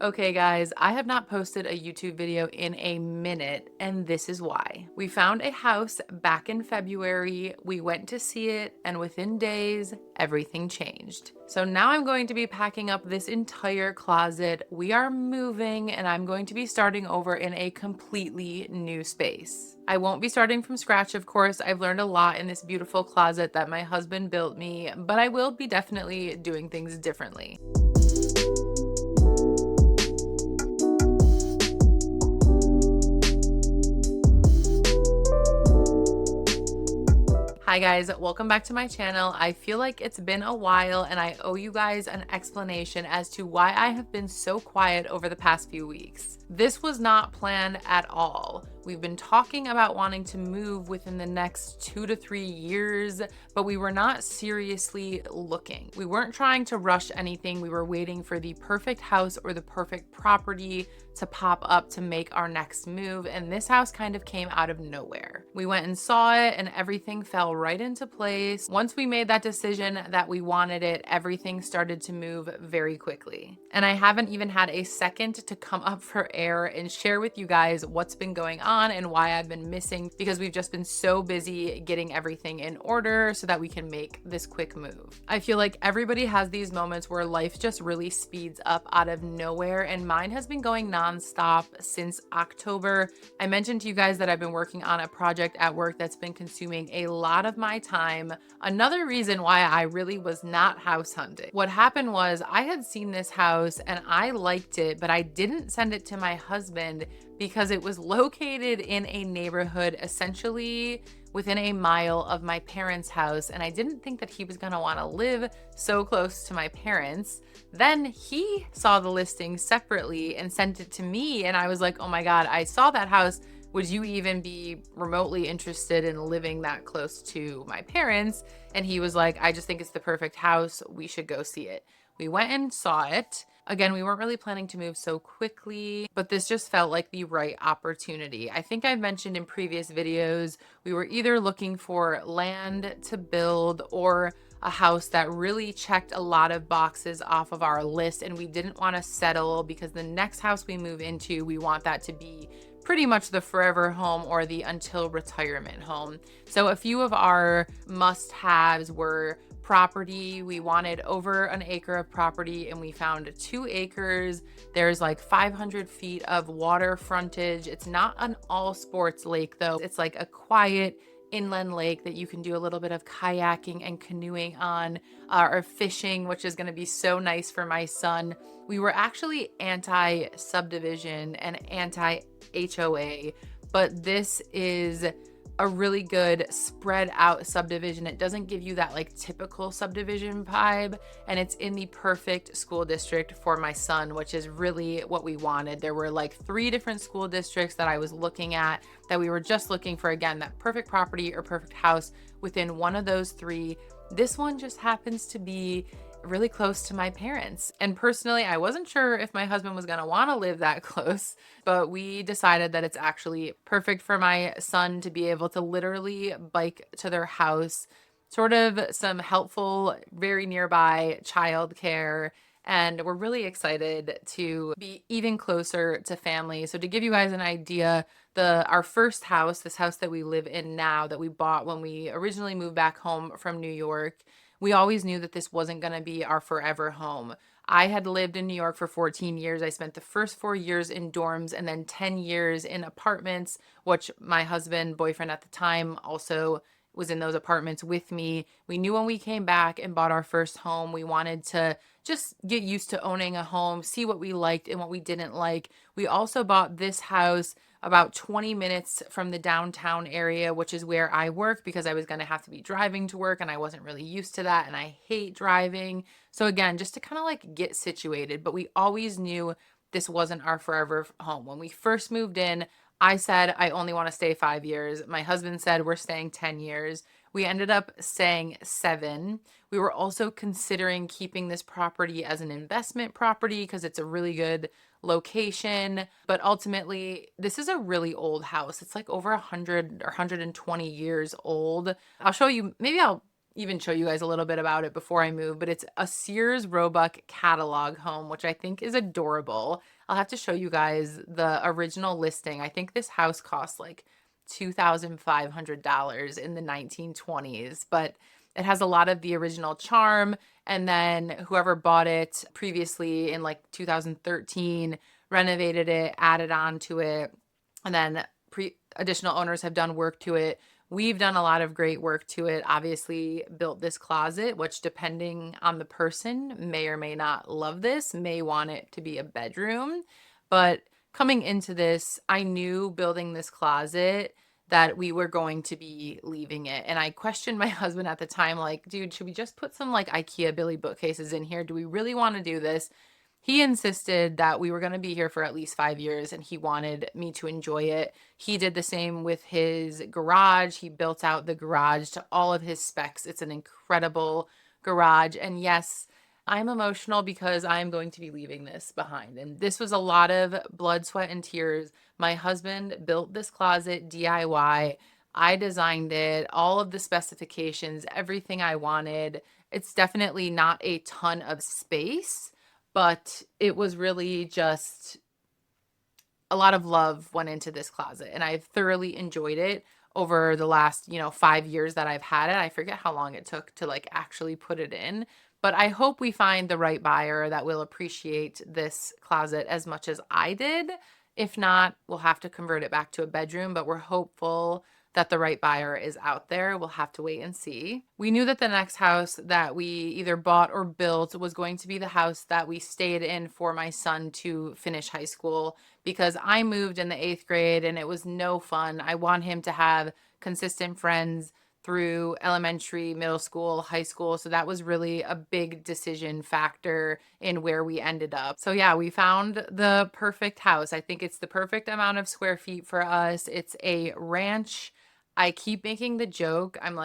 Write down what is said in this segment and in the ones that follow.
Okay guys, I have not posted a YouTube video in a minute, and this is why. We found a house back in February, we went to see it, and within days, everything changed. So now I'm going to be packing up this entire closet. We are moving, and I'm going to be starting over in a completely new space. I won't be starting from scratch, of course. I've learned a lot in this beautiful closet that my husband built me, but I will be definitely doing things differently. Hi guys, welcome back to my channel. I feel like it's been a while and I owe you guys an explanation as to why I have been so quiet over the past few weeks. This was not planned at all. We've been talking about wanting to move within the next 2 to 3 years, but we were not seriously looking. We weren't trying to rush anything. We were waiting for the perfect house or the perfect property to pop up to make our next move, and this house kind of came out of nowhere. We went and saw it and everything fell right into place. Once we made that decision that we wanted it, everything started to move very quickly. And I haven't even had a second to come up for air and share with you guys what's been going on and why I've been missing, because we've just been so busy getting everything in order so that we can make this quick move. I feel like everybody has these moments where life just really speeds up out of nowhere, and mine has been going nonstop since October. I mentioned to you guys that I've been working on a project at work that's been consuming a lot of my time. Another reason why I really was not house hunting. What happened was I had seen this house and I liked it, but I didn't send it to my husband because it was located in a neighborhood essentially within a mile of my parents' house, and I didn't think that he was gonna wanna live so close to my parents. Then he saw the listing separately and sent it to me, and I was like, oh my God, I saw that house. Would you even be remotely interested in living that close to my parents? And he was like, I just think it's the perfect house. We should go see it. We went and saw it. Again, we weren't really planning to move so quickly, but this just felt like the right opportunity. I think I've mentioned in previous videos, we were either looking for land to build or a house that really checked a lot of boxes off of our list, and we didn't want to settle because the next house we move into, we want that to be pretty much the forever home or the until retirement home. So a few of our must-haves were property. We wanted over an acre of property and we found 2 acres. There's like 500 feet of water frontage. It's not an all sports lake though. It's like a quiet inland lake that you can do a little bit of kayaking and canoeing on, or fishing, which is going to be so nice for my son. We were actually anti subdivision and anti HOA, but this is a really good spread out subdivision. It doesn't give you that like typical subdivision vibe, and it's in the perfect school district for my son, which is really what we wanted. There were like 3 different school districts that I was looking at that we were just looking for, again, that perfect property or perfect house within one of those 3. This one just happens to be really close to my parents. And personally, I wasn't sure if my husband was going to want to live that close, but we decided that it's actually perfect for my son to be able to literally bike to their house, sort of some helpful, very nearby childcare. And we're really excited to be even closer to family. So to give you guys an idea, our first house, this house that we live in now that we bought when we originally moved back home from New York, we always knew that this wasn't going to be our forever home. I had lived in New York for 14 years. I spent the first 4 years in dorms and then 10 years in apartments, which my husband, boyfriend at the time, also was in those apartments with me. We knew when we came back and bought our first home, we wanted to just get used to owning a home, see what we liked and what we didn't like. We also bought this house about 20 minutes from the downtown area, which is where I work, because I was going to have to be driving to work and I wasn't really used to that and I hate driving. So again, just to kind of like get situated, but we always knew this wasn't our forever home. When we first moved in, I said I only want to stay 5 years. My husband said we're staying 10 years. We ended up staying 7. We were also considering keeping this property as an investment property because it's a really good location, but ultimately this is a really old house. It's like over 100 or 120 years old. I'll show you, maybe I'll even show you guys a little bit about it before I move, but it's a Sears Roebuck catalog home, which I think is adorable. I'll have to show you guys the original listing. I think this house cost like $2,500 in the 1920s, but it has a lot of the original charm. And then whoever bought it previously in like 2013 renovated it, added on to it, and then additional owners have done work to it. We've done a lot of great work to it. Obviously, built this closet, which, depending on the person, may or may not love this, may want it to be a bedroom. But coming into this, I knew building this closet that we were going to be leaving it. And I questioned my husband at the time, like, dude, should we just put some like IKEA Billy bookcases in here? Do we really want to do this? He insisted that we were going to be here for at least 5 years and he wanted me to enjoy it. He did the same with his garage. He built out the garage to all of his specs. It's an incredible garage. And yes, I'm emotional because I'm going to be leaving this behind. And this was a lot of blood, sweat, and tears. My husband built this closet DIY. I designed it, all of the specifications, everything I wanted. It's definitely not a ton of space, but it was really just a lot of love went into this closet, and I've thoroughly enjoyed it over the last, 5 years that I've had it. I forget how long it took to like actually put it in, but I hope we find the right buyer that will appreciate this closet as much as I did. If not, we'll have to convert it back to a bedroom, but we're hopeful that the right buyer is out there. We'll have to wait and see. We knew that the next house that we either bought or built was going to be the house that we stayed in for my son to finish high school, because I moved in the 8th grade and it was no fun. I want him to have consistent friends through elementary, middle school, high school. So that was really a big decision factor in where we ended up. So yeah, we found the perfect house. I think it's the perfect amount of square feet for us. It's a ranch. I keep making the joke. I'm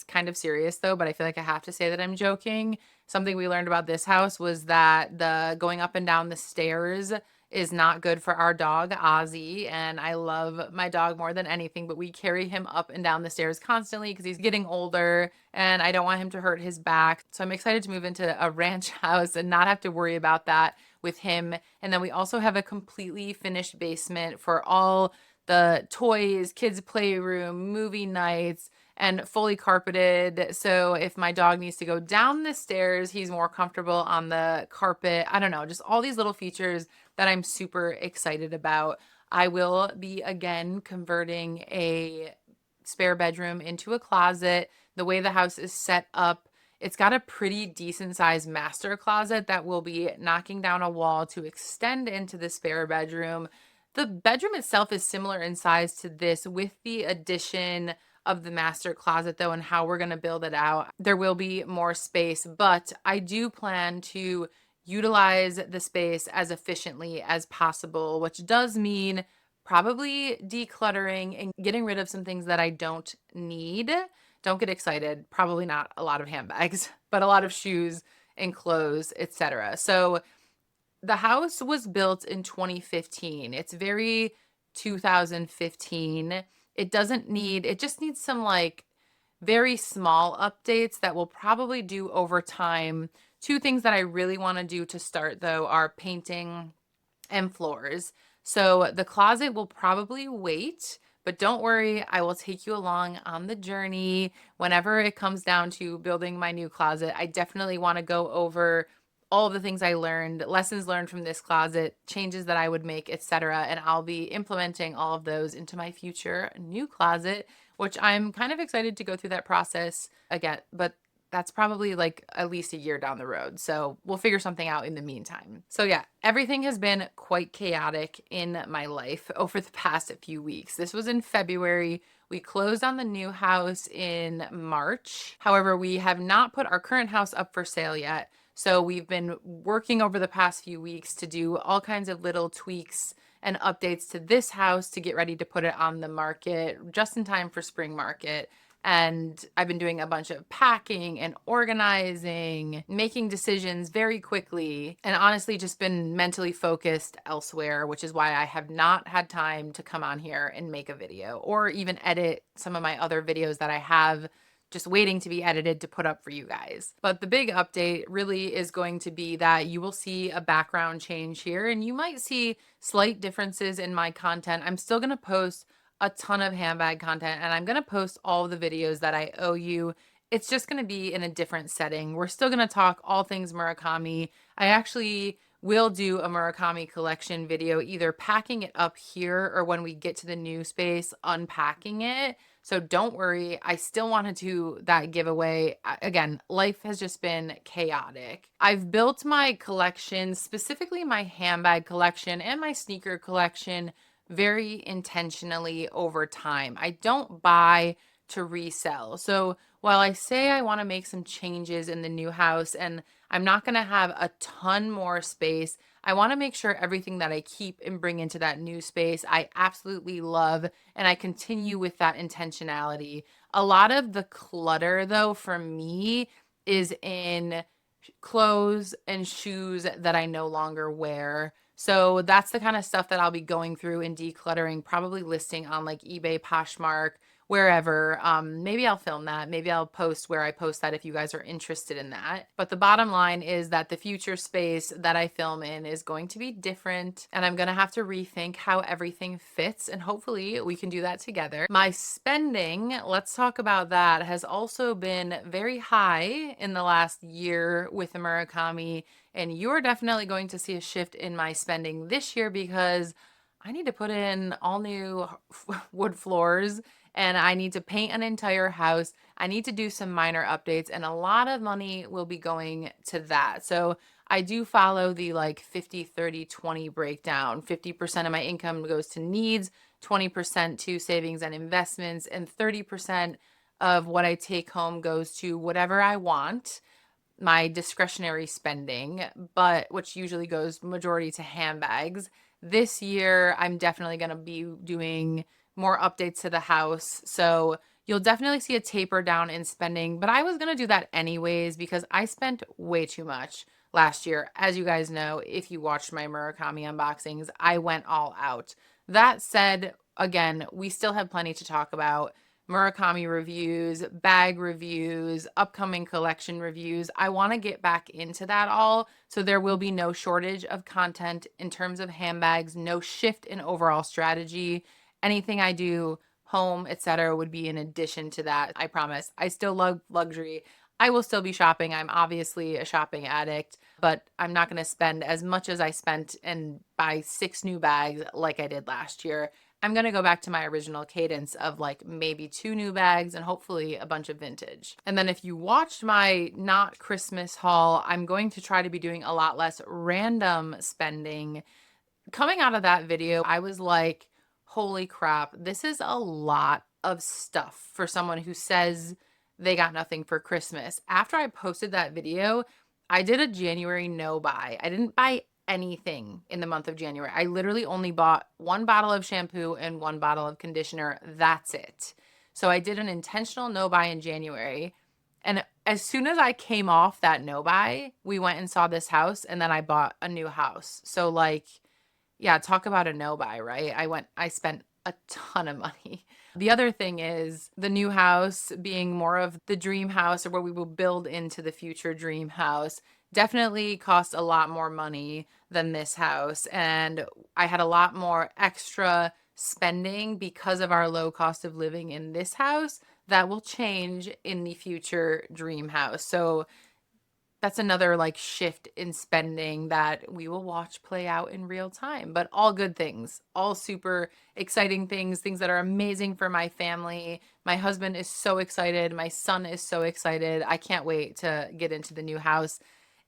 kind of serious though, but I feel like I have to say that I'm joking. Something we learned about this house was that the going up and down the stairs is not good for our dog, Ozzy. And I love my dog more than anything, but we carry him up and down the stairs constantly because he's getting older and I don't want him to hurt his back. So I'm excited to move into a ranch house and not have to worry about that with him. And then we also have a completely finished basement for all the toys, kids' playroom, movie nights, and fully carpeted. So if my dog needs to go down the stairs, he's more comfortable on the carpet. I don't know, just all these little features that I'm super excited about. I will be again converting a spare bedroom into a closet. The way the house is set up, it's got a pretty decent sized master closet that will be knocking down a wall to extend into the spare bedroom. The bedroom itself is similar in size to this, with the addition of the master closet though, and how we're going to build it out. There will be more space, but I do plan to utilize the space as efficiently as possible, which does mean probably decluttering and getting rid of some things that I don't need. Don't get excited. Probably not a lot of handbags, but a lot of shoes and clothes, etc. So the house was built in 2015. It's very 2015. It just needs some like very small updates that we'll probably do over time. Two things that I really want to do to start though are painting and floors. So the closet will probably wait, but don't worry, I will take you along on the journey whenever it comes down to building my new closet. I definitely want to go over all of the things I learned, lessons learned from this closet, changes that I would make, etc. And I'll be implementing all of those into my future new closet, which I'm kind of excited to go through that process again, but that's probably like at least a year down the road. So we'll figure something out in the meantime. So yeah, everything has been quite chaotic in my life over the past few weeks. This was in February. We closed on the new house in March. However, we have not put our current house up for sale yet. So we've been working over the past few weeks to do all kinds of little tweaks and updates to this house to get ready to put it on the market just in time for spring market. And I've been doing a bunch of packing and organizing, making decisions very quickly, and honestly just been mentally focused elsewhere, which is why I have not had time to come on here and make a video or even edit some of my other videos that I have just waiting to be edited to put up for you guys. But the big update really is going to be that you will see a background change here, and you might see slight differences in my content. I'm still going to post a ton of handbag content, and I'm going to post all the videos that I owe you. It's just going to be in a different setting. We're still going to talk all things Murakami. I actually will do a Murakami collection video, either packing it up here or when we get to the new space, unpacking it. So don't worry, I still want to do that giveaway. Again, life has just been chaotic. I've built my collection, specifically my handbag collection and my sneaker collection, very intentionally over time. I don't buy to resell. So while I say I want to make some changes in the new house and I'm not going to have a ton more space, I want to make sure everything that I keep and bring into that new space, I absolutely love, and I continue with that intentionality. A lot of the clutter, though, for me is in clothes and shoes that I no longer wear. So that's the kind of stuff that I'll be going through and decluttering, probably listing on like eBay, Poshmark, wherever. Maybe I'll film that. Maybe I'll post where I post that if you guys are interested in that. But the bottom line is that the future space that I film in is going to be different, and I'm going to have to rethink how everything fits, and hopefully we can do that together. My spending, let's talk about that, has also been very high in the last year with the Murakami, and you're definitely going to see a shift in my spending this year because I need to put in all new wood floors and I need to paint an entire house. I need to do some minor updates, and a lot of money will be going to that. So I do follow the like 50, 30, 20 breakdown. 50% of my income goes to needs, 20% to savings and investments, and 30% of what I take home goes to whatever I want, my discretionary spending, but which usually goes majority to handbags. This year, I'm definitely going to be doing more updates to the house. So you'll definitely see a taper down in spending, but I was going to do that anyways because I spent way too much last year. As you guys know, if you watched my Murakami unboxings, I went all out. That said, again, we still have plenty to talk about. Murakami reviews, bag reviews, upcoming collection reviews. I want to get back into that all. So there will be no shortage of content in terms of handbags, no shift in overall strategy. Anything I do, home, etc., would be in addition to that. I promise. I still love luxury. I will still be shopping. I'm obviously a shopping addict, but I'm not going to spend as much as I spent and buy 6 new bags like I did last year. I'm going to go back to my original cadence of like maybe 2 new bags and hopefully a bunch of vintage. And then if you watched my not Christmas haul, I'm going to try to be doing a lot less random spending. Coming out of that video, I was like, holy crap, this is a lot of stuff for someone who says they got nothing for Christmas. After I posted that video, I did a January no buy. I didn't buy anything in the month of January. I literally only bought 1 bottle of shampoo and 1 bottle of conditioner. That's it. So I did an intentional no buy in January. And as soon as I came off that no buy, we went and saw this house and then I bought a new house. So like, yeah, talk about a no buy, right? I spent a ton of money. The other thing is the new house being more of the dream house or where we will build into the future dream house definitely cost a lot more money than this house. And I had a lot more extra spending because of our low cost of living in this house that will change in the future dream house. So that's another like shift in spending that we will watch play out in real time, but all good things, all super exciting things, things that are amazing for my family. My husband is so excited. My son is so excited. I can't wait to get into the new house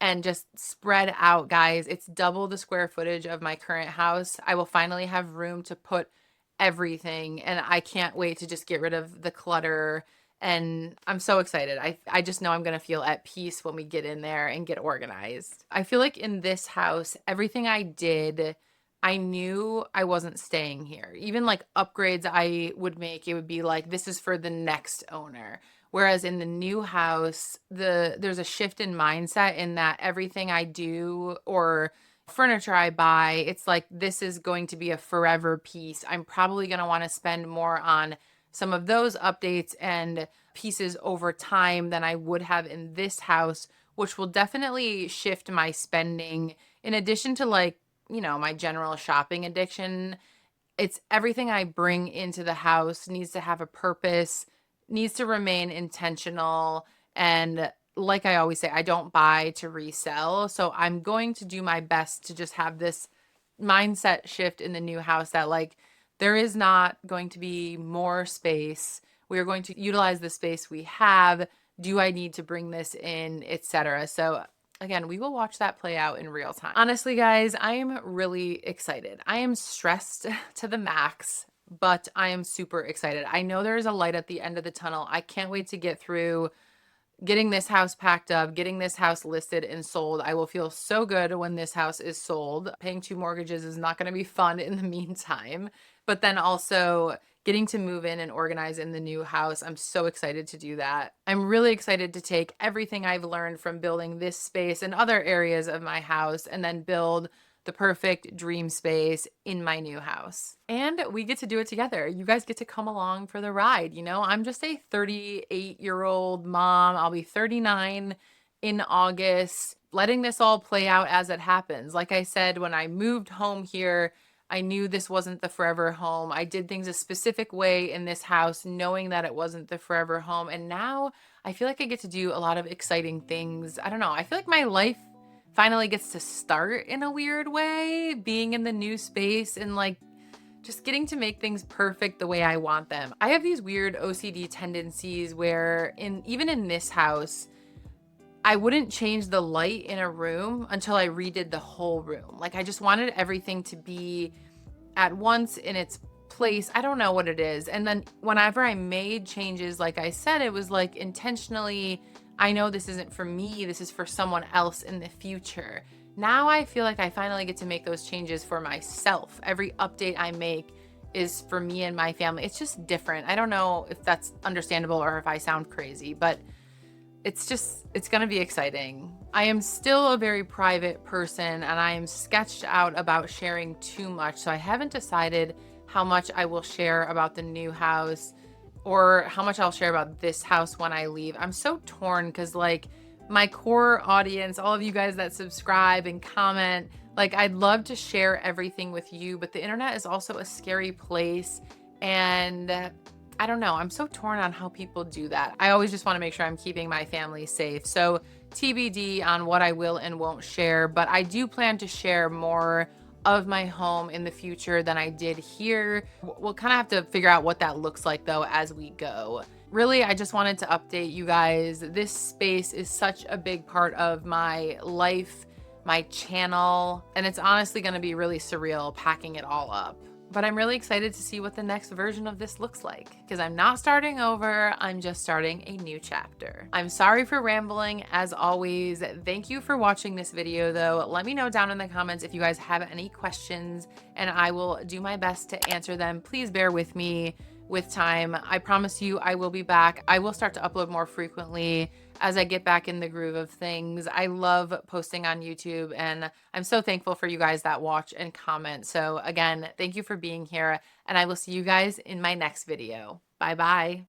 and just spread out, guys. It's double the square footage of my current house. I will finally have room to put everything, and I can't wait to just get rid of the clutter, and I'm so excited. I just know I'm going to feel at peace when we get in there and get organized. I feel like in this house, everything I did, I knew I wasn't staying here. Even like upgrades I would make, it would be like, this is for the next owner. Whereas in the new house, there's a shift in mindset in that everything I do or furniture I buy, it's like this is going to be a forever piece. I'm probably going to want to spend more on some of those updates and pieces over time than I would have in this house, which will definitely shift my spending in addition to like, my general shopping addiction. It's everything I bring into the house needs to have a purpose, needs to remain intentional. And like I always say, I don't buy to resell. So I'm going to do my best to just have this mindset shift in the new house that like there is not going to be more space. We are going to utilize the space we have. Do I need to bring this in, etc. So again, we will watch that play out in real time. Honestly, guys, I am really excited. I am stressed to the max, but I am super excited. I know there's a light at the end of the tunnel. I can't wait to get through getting this house packed up, getting this house listed and sold. I will feel so good when this house is sold. Paying 2 mortgages is not going to be fun in the meantime, but then also getting to move in and organize in the new house. I'm so excited to do that. I'm really excited to take everything I've learned from building this space and other areas of my house and then build the perfect dream space in my new house. And we get to do it together. You guys get to come along for the ride. I'm just a 38-year-old mom. I'll be 39 in August, letting this all play out as it happens. Like I said, when I moved home here, I knew this wasn't the forever home. I did things a specific way in this house, knowing that it wasn't the forever home. And now I feel like I get to do a lot of exciting things. I don't know. I feel like my life finally gets to start in a weird way, being in the new space and like just getting to make things perfect the way I want them. I have these weird OCD tendencies where even in this house, I wouldn't change the light in a room until I redid the whole room. Like I just wanted everything to be at once in its place. I don't know what it is. And then whenever I made changes, like I said, it was like intentionally, I know this isn't for me, this is for someone else in the future. Now I feel like I finally get to make those changes for myself. Every update I make is for me and my family. It's just different. I don't know if that's understandable or if I sound crazy, but it's going to be exciting. I am still a very private person and I am sketched out about sharing too much. So I haven't decided how much I will share about the new house or how much I'll share about this house when I leave. I'm so torn because like my core audience, all of you guys that subscribe and comment, like I'd love to share everything with you, but the internet is also a scary place. And I don't know. I'm so torn on how people do that. I always just want to make sure I'm keeping my family safe. So TBD on what I will and won't share, but I do plan to share more of my home in the future than I did here. We'll kind of have to figure out what that looks like though as we go. Really, I just wanted to update you guys. This space is such a big part of my life, my channel, and it's honestly going to be really surreal packing it all up. But I'm really excited to see what the next version of this looks like because I'm not starting over, I'm just starting a new chapter. I'm sorry for rambling as always. Thank you for watching this video though. Let me know down in the comments if you guys have any questions and I will do my best to answer them. Please bear with me with time. I promise you I will be back. I will start to upload more frequently as I get back in the groove of things. I love posting on YouTube and I'm so thankful for you guys that watch and comment. So again, thank you for being here and I will see you guys in my next video. Bye bye.